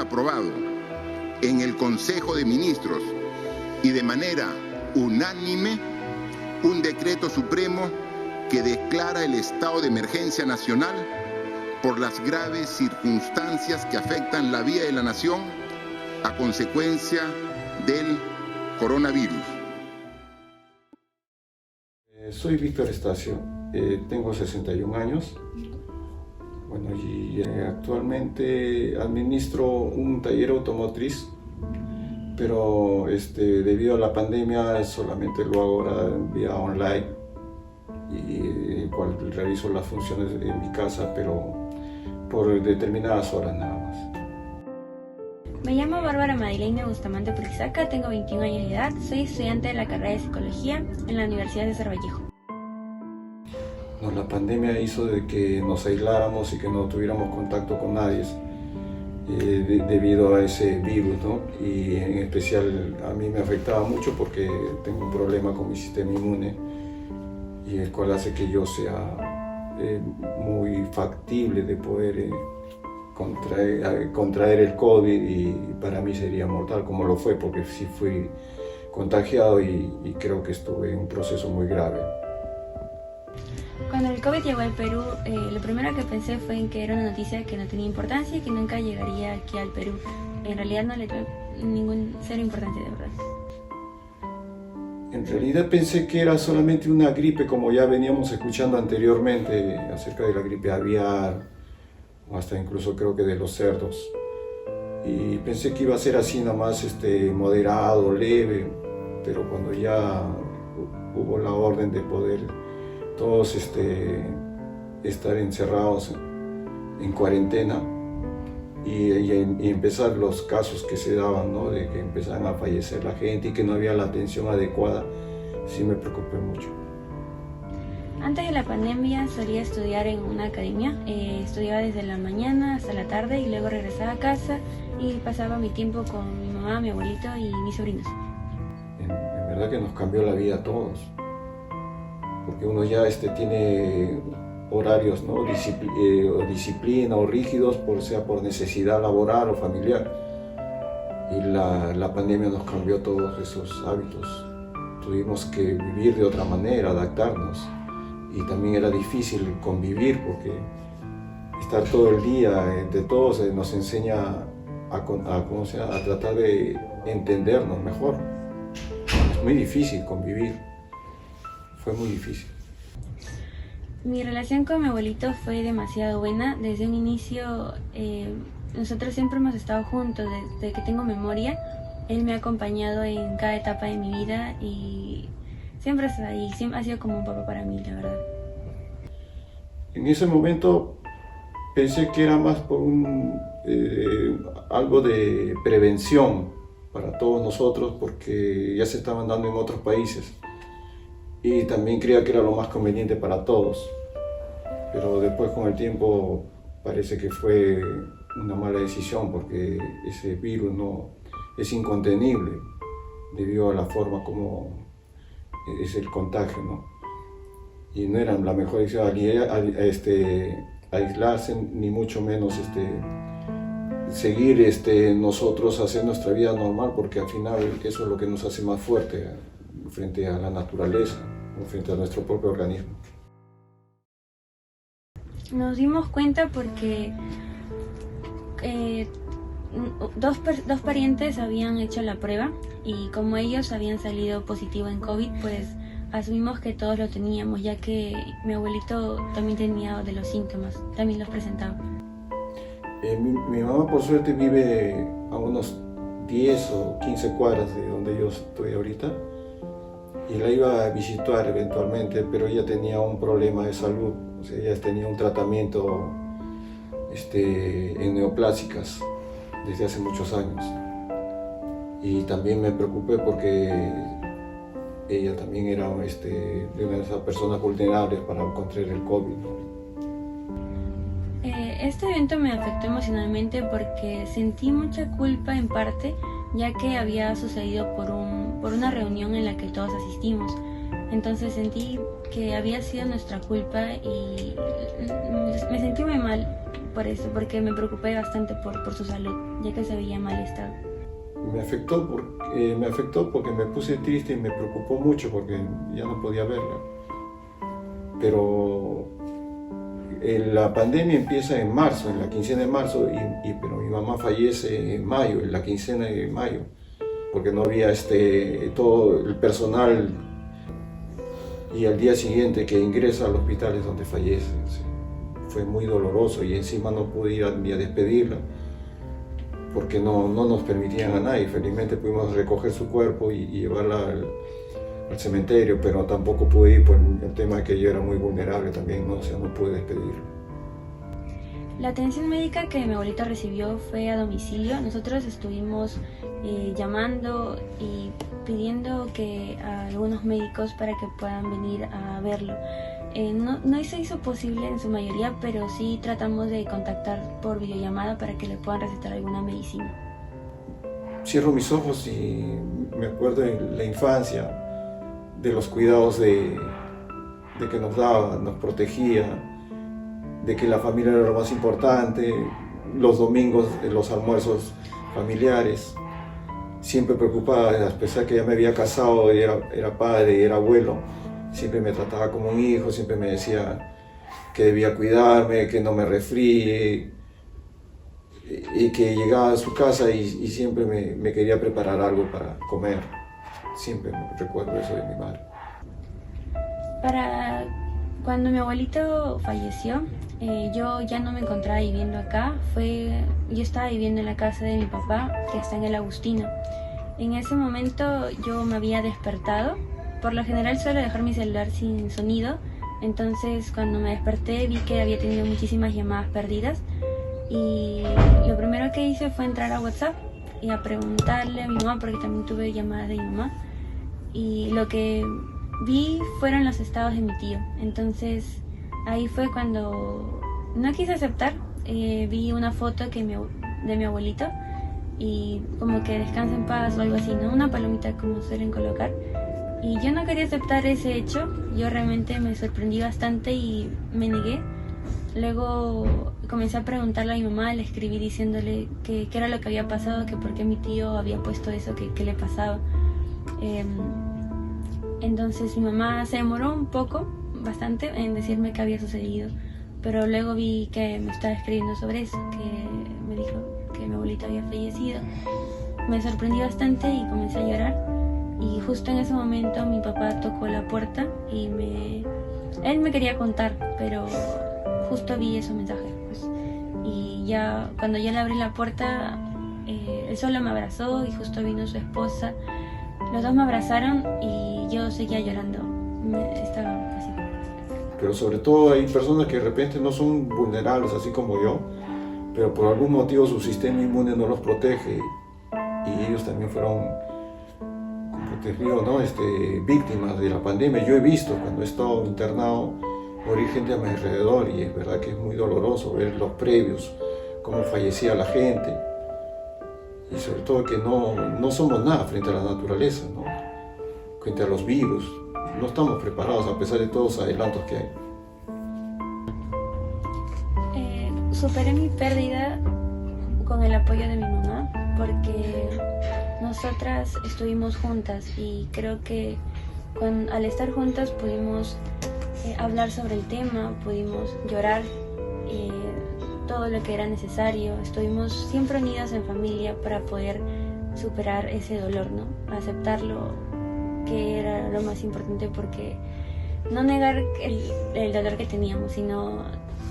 aprobado en el Consejo de Ministros y de manera unánime un decreto supremo que declara el estado de emergencia nacional por las graves circunstancias que afectan la vida de la nación a consecuencia del coronavirus. Soy Víctor Estacio, tengo 61 años. Bueno, y actualmente administro un taller automotriz, pero debido a la pandemia solamente lo hago ahora vía online, y cual realizo las funciones en mi casa, pero por determinadas horas nada más. Me llamo Bárbara Madeleine Bustamante Purizaca, tengo 21 años de edad, soy estudiante de la carrera de Psicología en la Universidad de Cerro. La pandemia hizo de que nos aisláramos y que no tuviéramos contacto con nadie debido a ese virus, ¿no? Y en especial a mí me afectaba mucho porque tengo un problema con mi sistema inmune, y el cual hace que yo sea muy factible de poder contraer el COVID, y para mí sería mortal, como lo fue, porque sí fui contagiado y creo que estuve en un proceso muy grave. Cuando el COVID llegó al Perú, lo primero que pensé fue en que era una noticia que no tenía importancia y que nunca llegaría aquí al Perú. En realidad no le dio ningún cero importancia, de verdad. En realidad pensé que era solamente una gripe, como ya veníamos escuchando anteriormente acerca de la gripe aviar, o hasta incluso creo que de los cerdos. Y pensé que iba a ser así nomás, moderado, leve, pero cuando ya hubo la orden de poder todos estar encerrados en cuarentena y empezar los casos que se daban, ¿no? De que empezaban a fallecer la gente y que no había la atención adecuada, sí me preocupé mucho. Antes de la pandemia solía estudiar en una academia, estudiaba desde la mañana hasta la tarde y luego regresaba a casa y pasaba mi tiempo con mi mamá, mi abuelito y mis sobrinos. En verdad que nos cambió la vida a todos, porque uno ya tiene horarios, ¿no? Disciplina o rígidos, sea por necesidad laboral o familiar, y la pandemia nos cambió todos esos hábitos. Tuvimos que vivir de otra manera, adaptarnos, y también era difícil convivir porque estar todo el día entre todos nos enseña a tratar de entendernos mejor. Es muy difícil convivir, fue muy difícil. Mi relación con mi abuelito fue demasiado buena. Desde un inicio nosotros siempre hemos estado juntos, desde que tengo memoria. Él me ha acompañado en cada etapa de mi vida y siempre está ahí, siempre ha sido como un papá para mí, la verdad. En ese momento pensé que era más por algo de prevención para todos nosotros, porque ya se estaban dando en otros países, y también creía que era lo más conveniente para todos. Pero después, con el tiempo, parece que fue una mala decisión, porque ese virus es incontenible debido a la forma como es el contagio, ¿no? Y no era la mejor decisión aislarse, ni mucho menos seguir nosotros hacer nuestra vida normal, porque al final eso es lo que nos hace más fuerte frente a la naturaleza o frente a nuestro propio organismo. Nos dimos cuenta porque dos parientes habían hecho la prueba y como ellos habían salido positivo en COVID, pues asumimos que todos lo teníamos, ya que mi abuelito también tenía de los síntomas, también los presentaba. Mi mamá, por suerte, vive a unos 10 o 15 cuadras de donde yo estoy ahorita, y la iba a visitar eventualmente, pero ella tenía un problema de salud, o sea, ella tenía un tratamiento en neoplásicas desde hace muchos años, y también me preocupé porque ella también era una de esas personas vulnerables para contraer el COVID, ¿no? Este evento me afectó emocionalmente porque sentí mucha culpa en parte, ya que había sucedido por una reunión en la que todos asistimos. Entonces sentí que había sido nuestra culpa y me sentí muy mal por eso, porque me preocupé bastante por su salud, ya que se veía mal estado. Me afectó porque me puse triste y me preocupó mucho porque ya no podía verla. Pero la pandemia empieza en marzo, en la quincena de marzo, pero mi mamá fallece en mayo, en la quincena de mayo, porque no había todo el personal, y al día siguiente que ingresa al hospital es donde fallece. Sí. Fue muy doloroso y encima no pude ir ni a despedirla porque no nos permitían a nadie. Felizmente pudimos recoger su cuerpo y llevarla al cementerio, pero tampoco pude ir por el tema de que yo era muy vulnerable también, ¿no? O sea, no pude despedirlo. La atención médica que mi abuelita recibió fue a domicilio. Nosotros estuvimos llamando y pidiendo a algunos médicos para que puedan venir a verlo. No se hizo posible en su mayoría, pero sí tratamos de contactar por videollamada para que le puedan recetar alguna medicina. Cierro mis ojos y me acuerdo de la infancia, de los cuidados de que nos daba, nos protegía, de que la familia era lo más importante, los domingos, los almuerzos familiares, siempre preocupada, a pesar que ya me había casado y era padre y era abuelo, siempre me trataba como un hijo, siempre me decía que debía cuidarme, que no me resfríe, y que llegaba a su casa y siempre me quería preparar algo para comer. Siempre recuerdo eso de mi madre. Para cuando mi abuelito falleció, yo ya no me encontraba viviendo acá. Yo estaba viviendo en la casa de mi papá, que está en el Agustino. En ese momento yo me había despertado. Por lo general suelo dejar mi celular sin sonido. Entonces cuando me desperté vi que había tenido muchísimas llamadas perdidas. Y lo primero que hice fue entrar a WhatsApp y a preguntarle a mi mamá, porque también tuve llamadas de mi mamá. Y lo que vi fueron los estados de mi tío. Entonces ahí fue cuando no quise aceptar. Vi una foto de mi abuelito y como que descansa en paz o algo así, ¿no? Una palomita como suelen colocar. Y yo no quería aceptar ese hecho. Yo realmente me sorprendí bastante y me negué. Luego comencé a preguntarle a mi mamá, le escribí diciéndole qué era lo que había pasado, que por qué mi tío había puesto eso, que le pasaba. Entonces mi mamá se demoró bastante en decirme qué había sucedido, pero luego vi que me estaba escribiendo sobre eso, que me dijo que mi abuelita había fallecido. Me sorprendí bastante y comencé a llorar, y justo en ese momento mi papá tocó la puerta y él me quería contar, pero justo vi esos mensajes, pues. Y ya cuando yo le abrí la puerta, él solo me abrazó y justo vino su esposa. Los dos me abrazaron y yo seguía llorando. Estaba así. Pero sobre todo hay personas que de repente no son vulnerables, así como yo, pero por algún motivo su sistema inmune no los protege y ellos también fueron, como te digo, ¿no? Víctimas de la pandemia. Yo he visto cuando he estado internado morir gente a mi alrededor y es verdad que es muy doloroso ver los previos, cómo fallecía la gente. Y sobre todo que no somos nada frente a la naturaleza, ¿no? Frente a los virus. No estamos preparados a pesar de todos los adelantos que hay. Superé mi pérdida con el apoyo de mi mamá, porque nosotras estuvimos juntas y creo que al estar juntas pudimos hablar sobre el tema, pudimos llorar, todo lo que era necesario. Estuvimos siempre unidas en familia para poder superar ese dolor, ¿no? Aceptarlo, que era lo más importante, porque no negar el dolor que teníamos, sino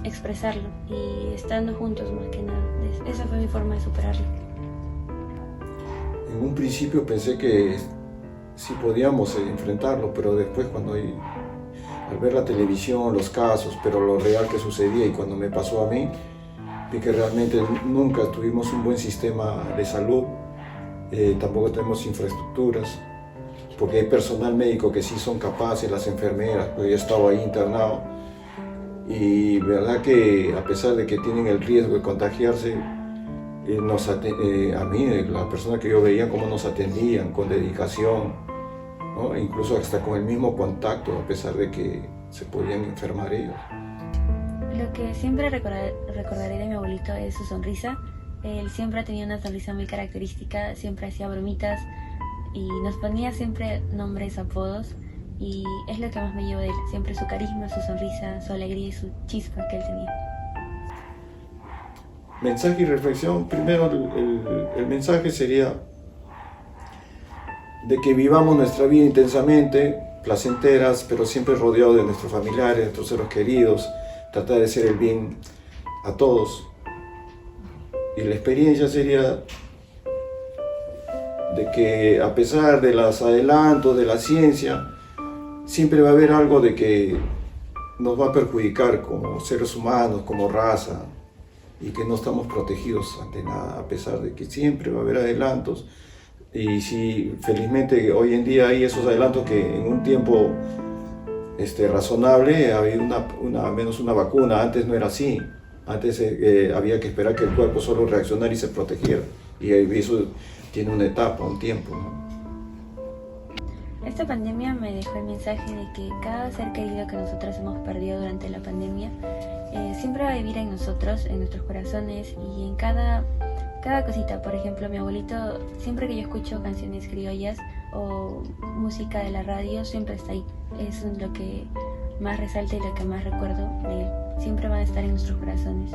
expresarlo y estando juntos más que nada. Esa fue mi forma de superarlo. En un principio pensé que sí podíamos enfrentarlo, pero después al ver la televisión, los casos, pero lo real que sucedía y cuando me pasó a mí, vi que realmente nunca tuvimos un buen sistema de salud, tampoco tenemos infraestructuras, porque hay personal médico que sí son capaces, las enfermeras, pues yo he estado ahí internado, y verdad que a pesar de que tienen el riesgo de contagiarse, a mí, la persona que yo veía, cómo nos atendían con dedicación, ¿no? Incluso hasta con el mismo contacto, a pesar de que se podían enfermar ellos. Lo que siempre recordaré de mi abuelito es su sonrisa. Él siempre tenía una sonrisa muy característica, siempre hacía bromitas y nos ponía siempre nombres, apodos, y es lo que más me llevo de él, siempre su carisma, su sonrisa, su alegría y su chispa que él tenía. Mensaje y reflexión. Primero, el mensaje sería de que vivamos nuestra vida intensamente, placenteras, pero siempre rodeados de nuestros familiares, de nuestros seres queridos, tratar de hacer el bien a todos. Y la experiencia sería de que a pesar de los adelantos de la ciencia, siempre va a haber algo de que nos va a perjudicar como seres humanos, como raza, y que no estamos protegidos ante nada, a pesar de que siempre va a haber adelantos. Y si felizmente hoy en día hay esos adelantos que en un tiempo razonable ha habido al menos una vacuna. Antes no era así. Antes había que esperar que el cuerpo solo reaccionara y se protegiera. Y eso tiene una etapa, un tiempo, ¿no? Esta pandemia me dejó el mensaje de que cada ser querido que nosotros hemos perdido durante la pandemia siempre va a vivir en nosotros, en nuestros corazones y en cada cosita. Por ejemplo, mi abuelito, siempre que yo escucho canciones criollas o música de la radio, siempre está ahí. Eso es lo que más resalta y lo que más recuerdo de él. Siempre van a estar en nuestros corazones.